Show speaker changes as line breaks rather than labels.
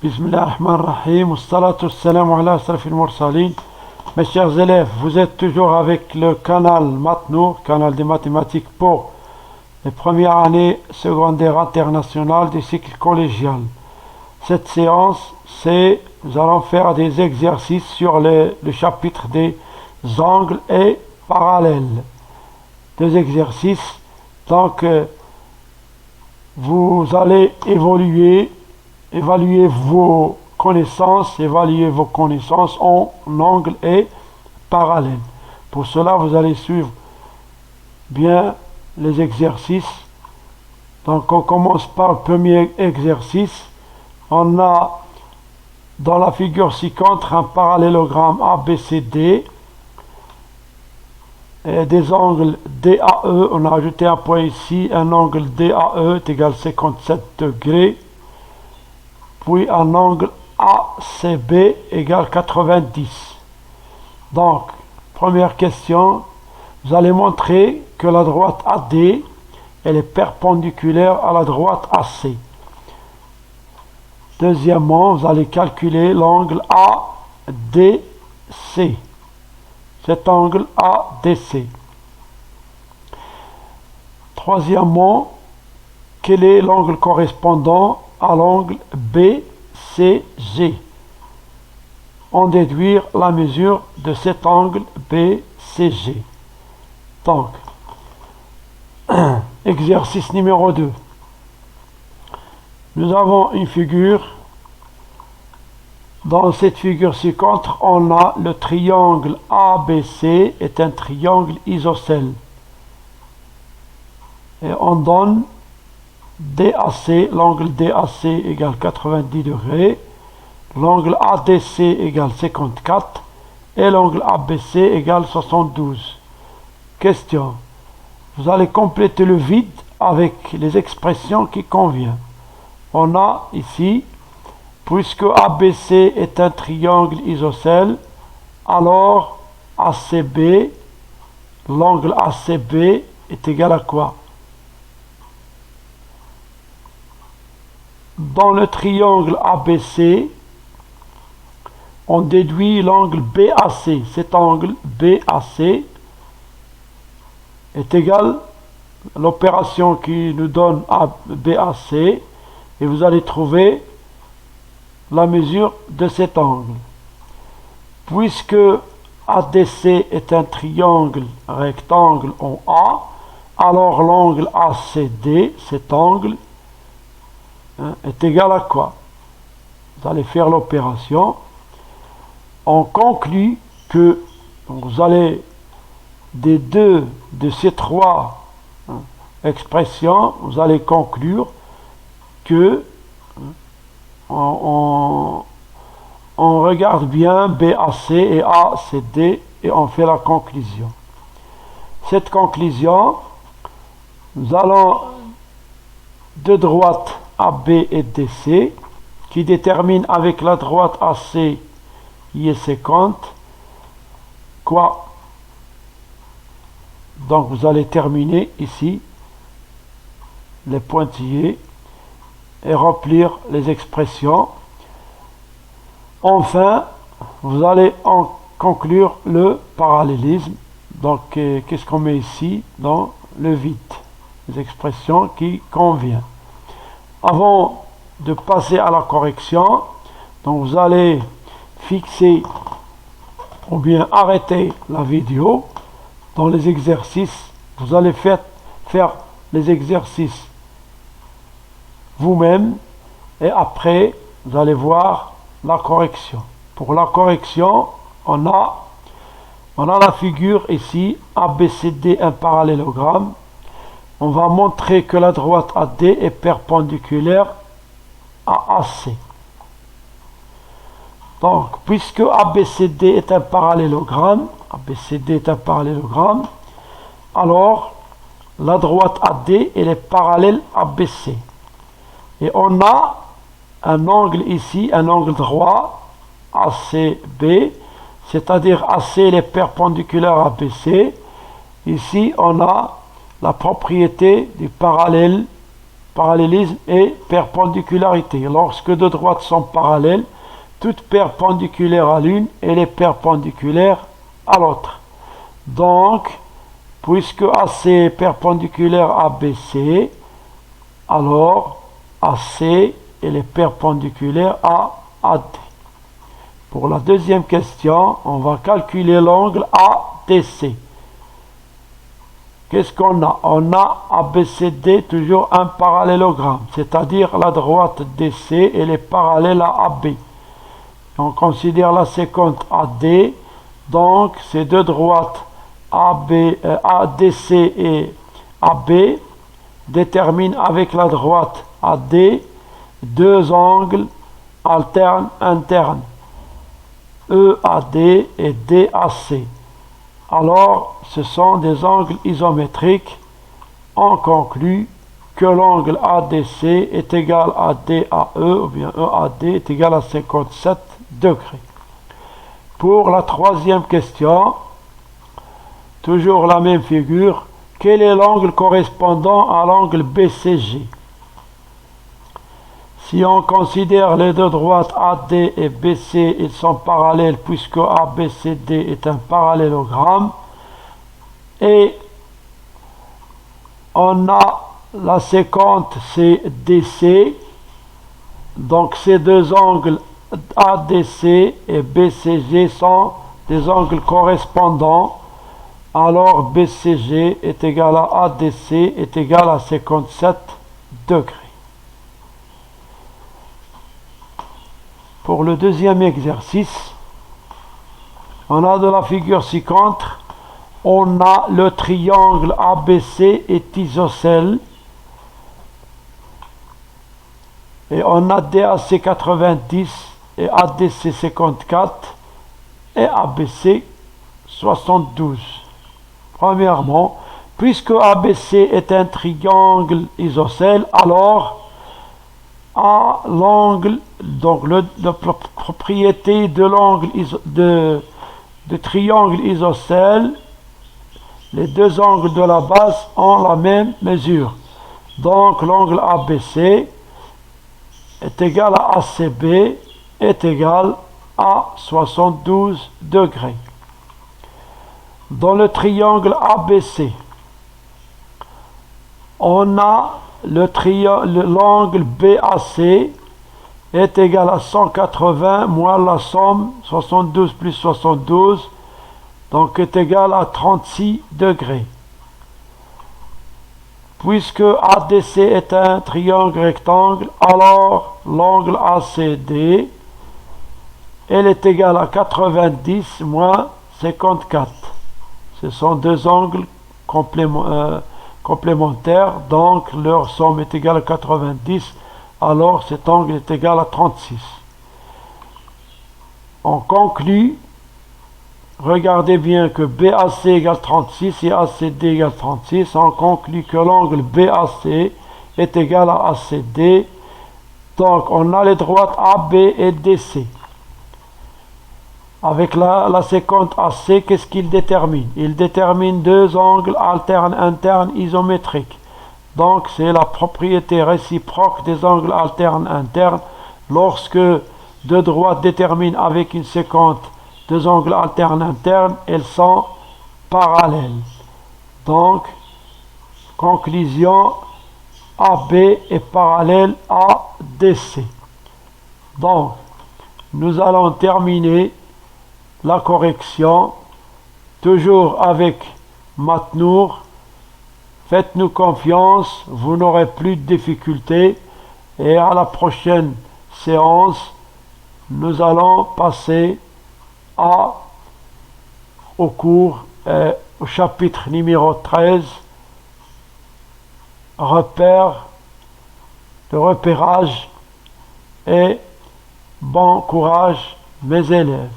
Bismillahirrahmanirrahim. Wassalatu wassalamu ala asrafil mursalin. Mes chers élèves, vous êtes toujours avec le canal Matnour, canal des mathématiques pour les premières années secondaires internationales du cycle collégial. Cette séance, nous allons faire des exercices sur le chapitre des angles et parallèles. Deux exercices, donc vous allez évaluer vos connaissances en angle et parallèle. Pour cela, vous allez suivre bien les exercices. Donc on commence par le premier exercice. On a dans la figure ci-contre un parallélogramme ABCD et des angles DAE. On a ajouté un point ici. Un angle DAE est égal à 57 degrés. Puis un angle ACB égale 90. Donc, première question, vous allez montrer que la droite AD elle est perpendiculaire à la droite AC. Deuxièmement, vous allez calculer l'angle ADC. Cet angle ADC. Troisièmement, quel est l'angle correspondant à l'angle BCG. On déduire la mesure de cet angle BCG. Donc, exercice numéro 2. Nous avons une figure. Dans cette figure ci-contre, on a le triangle ABC est un triangle isocèle. Et on donne DAC, l'angle DAC égale 90 degrés, l'angle ADC égale 54 et l'angle ABC égale 72. Question. Vous allez compléter le vide avec les expressions qui conviennent. On a ici, puisque ABC est un triangle isocèle, alors ACB, l'angle ACB est égal à quoi? Dans le triangle ABC, on déduit l'angle BAC. Cet angle BAC est égal à l'opération qui nous donne BAC et vous allez trouver la mesure de cet angle. Puisque ADC est un triangle rectangle en A, alors l'angle ACD, cet angle, est égal à quoi? Vous allez faire l'opération. On conclut que vous allez de ces trois expressions, vous allez conclure que on regarde bien BAC et ACD et on fait la conclusion. Cette conclusion, nous allons de droite AB et DC, qui détermine avec la droite AC I est 50, quoi? Donc vous allez terminer ici les pointillés et remplir les expressions. Enfin, vous allez en conclure le parallélisme. Donc qu'est-ce qu'on met ici dans le vide? Les expressions qui conviennent. Avant de passer à la correction, donc vous allez fixer ou bien arrêter la vidéo. Dans les exercices, vous allez faire les exercices vous-même et après vous allez voir la correction. Pour la correction, on a la figure ici ABCD, un parallélogramme. On va montrer que la droite AD est perpendiculaire à AC. Donc, puisque ABCD est un parallélogramme, alors la droite AD elle est parallèle à BC. Et on a un angle ici, un angle droit, ACB, c'est-à-dire AC elle est perpendiculaire à BC. Ici, on a la propriété du parallèle Parallélisme et perpendicularité. Lorsque deux droites sont parallèles, toute perpendiculaire à l'une, elle est perpendiculaire à l'autre. Donc, puisque AC est perpendiculaire à BC, alors AC elle est perpendiculaire à AD. Pour la deuxième question, on va calculer l'angle ADC. Qu'est-ce qu'on a? On a ABCD toujours un parallélogramme, c'est-à-dire la droite DC elle est parallèle à AB. On considère la séquence AD, donc ces deux droites ADC et AB déterminent avec la droite AD deux angles alternes internes, EAD et DAC. Alors, ce sont des angles isométriques. On conclut que l'angle ADC est égal à DAE, ou bien EAD est égal à 57 degrés. Pour la troisième question, toujours la même figure. Quel est l'angle correspondant à l'angle BCG? Si on considère les deux droites AD et BC, ils sont parallèles puisque ABCD est un parallélogramme. Et on a la séquence CDC. Donc ces deux angles ADC et BCG sont des angles correspondants. Alors BCG est égal à ADC est égal à 57 degrés. Pour le deuxième exercice, on a de la figure ci-contre, on a le triangle ABC est isocèle et on a DAC 90 et ADC 54 et ABC 72. Premièrement, puisque ABC est un triangle isocèle, alors à l'angle, donc la propriété de l'angle de triangle isocèle, les deux angles de la base ont la même mesure. Donc l'angle ABC est égal à ACB est égal à 72 degrés. Dans le triangle ABC, on a l'angle BAC est égal à 180 moins la somme 72 plus 72, donc est égal à 36 degrés. Puisque ADC est un triangle rectangle, alors l'angle ACD elle est égale à 90 moins 54. Ce sont deux angles complémentaires, donc leur somme est égale à 90, alors cet angle est égal à 36. On conclut, regardez bien que BAC égale 36 et ACD égale 36, on conclut que l'angle BAC est égal à ACD, donc on a les droites AB et DC. Avec la séquence AC, qu'est-ce qu'il détermine? Il détermine deux angles alternes internes isométriques. Donc c'est la propriété réciproque des angles alternes internes. Lorsque deux droites déterminent avec une séquence deux angles alternes internes, elles sont parallèles. Donc, conclusion, AB est parallèle à DC. Donc, nous allons terminer la correction, toujours avec Matnour. Faites-nous confiance, vous n'aurez plus de difficultés. Et à la prochaine séance, nous allons passer au cours, au chapitre numéro 13, de repérage, et bon courage mes élèves.